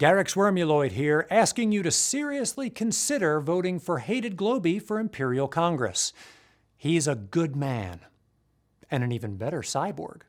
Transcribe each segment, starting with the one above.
Garyx Wormuloid here, asking you to seriously consider voting for Hated Globey for Imperial Congress. He's a good man. And an even better cyborg.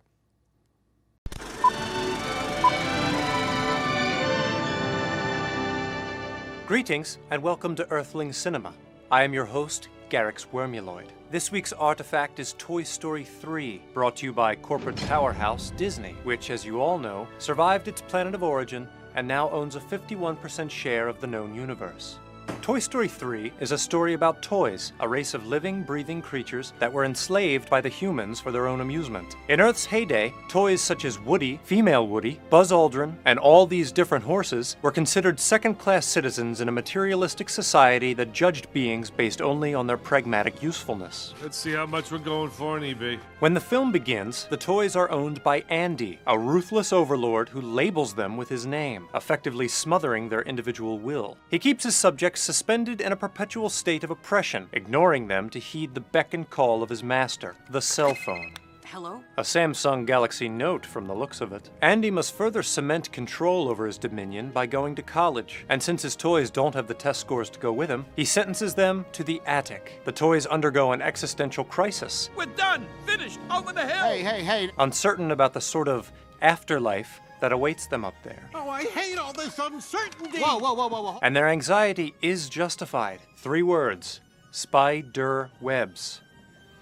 Greetings, and welcome to Earthling Cinema. I am your host, Garyx Wormuloid. This week's artifact is Toy Story 3, brought to you by corporate powerhouse Disney, which, as you all know, survived its planet of origin and now owns a 51% share of the known universe. Toy Story 3 is a story about toys, a race of living, breathing creatures that were enslaved by the humans for their own amusement. In Earth's heyday, toys such as Woody, female Woody, Buzz Aldrin, and all these different horses were considered second-class citizens in a materialistic society that judged beings based only on their pragmatic usefulness. Let's see how much we're going for on eBay. When the film begins, the toys are owned by Andy, a ruthless overlord who labels them with his name, effectively smothering their individual will. He keeps his subjects suspended in a perpetual state of oppression, ignoring them to heed the beck and call of his master, the cell phone. Hello? A Samsung Galaxy Note from the looks of it. Andy must further cement control over his dominion by going to college, and since his toys don't have the test scores to go with him, he sentences them to the attic. The toys undergo an existential crisis. We're done! Finished! Over the hill! Hey! Uncertain about the sort of afterlife that awaits them up there. Oh, I hate all this uncertainty! Whoa. And their anxiety is justified. 3 words: spider webs.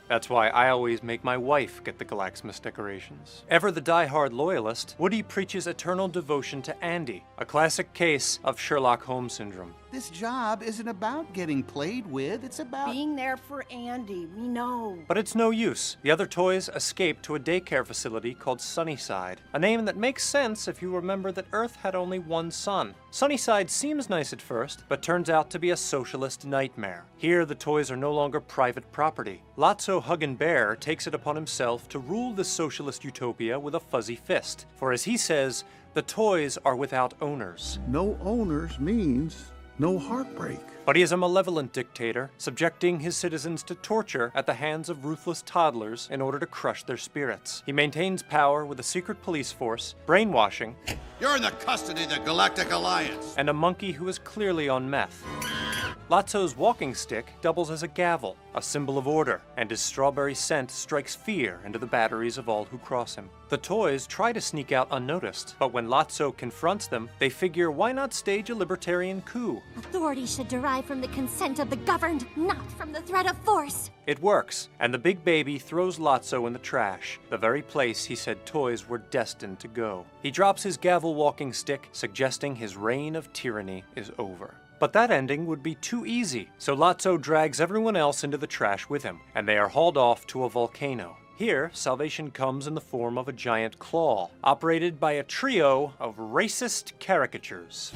That's why I always make my wife get the Galaxmas decorations. Ever the die-hard loyalist, Woody preaches eternal devotion to Andy, a classic case of Sherlock Holmes syndrome. This job isn't about getting played with, it's about... Being there for Andy, we know. But it's no use. The other toys escape to a daycare facility called Sunnyside, a name that makes sense if you remember that Earth had only one sun. Sunnyside seems nice at first, but turns out to be a socialist nightmare. Here, the toys are no longer private property. Lotso Huggin' Bear takes it upon himself to rule this socialist utopia with a fuzzy fist. For as he says, the toys are without owners. No owners means no heartbreak. But he is a malevolent dictator, subjecting his citizens to torture at the hands of ruthless toddlers in order to crush their spirits. He maintains power with a secret police force, brainwashing, You're in the custody of the Galactic Alliance. and a monkey who is clearly on meth. Lotso's walking stick doubles as a gavel, a symbol of order, and his strawberry scent strikes fear into the batteries of all who cross him. The toys try to sneak out unnoticed, but when Lotso confronts them, they figure why not stage a libertarian coup? Authority should derive from the consent of the governed, not from the threat of force. It works, and the big baby throws Lotso in the trash, the very place he said toys were destined to go. He drops his gavel walking stick, suggesting his reign of tyranny is over. But that ending would be too easy, so Lotso drags everyone else into the trash with him, and they are hauled off to a volcano. Here, salvation comes in the form of a giant claw, operated by a trio of racist caricatures.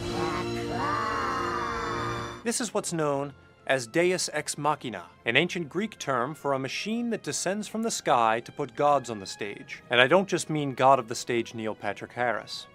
This is what's known as Deus Ex Machina, an ancient Greek term for a machine that descends from the sky to put gods on the stage. And I don't just mean god of the stage Neil Patrick Harris.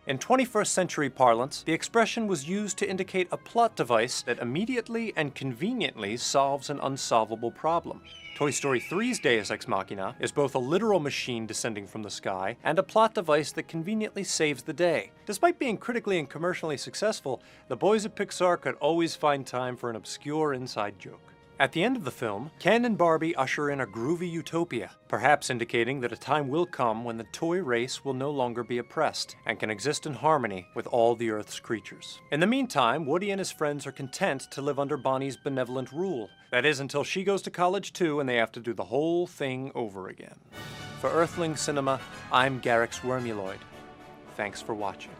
In 21st century parlance, the expression was used to indicate a plot device that immediately and conveniently solves an unsolvable problem. Toy Story 3's Deus Ex Machina is both a literal machine descending from the sky and a plot device that conveniently saves the day. Despite being critically and commercially successful, the boys at Pixar could always find time for an obscure inside joke. At the end of the film, Ken and Barbie usher in a groovy utopia, perhaps indicating that a time will come when the toy race will no longer be oppressed and can exist in harmony with all the Earth's creatures. In the meantime, Woody and his friends are content to live under Bonnie's benevolent rule. That is, until she goes to college too and they have to do the whole thing over again. For Earthling Cinema, I'm Garyx Wormuloid. Thanks for watching.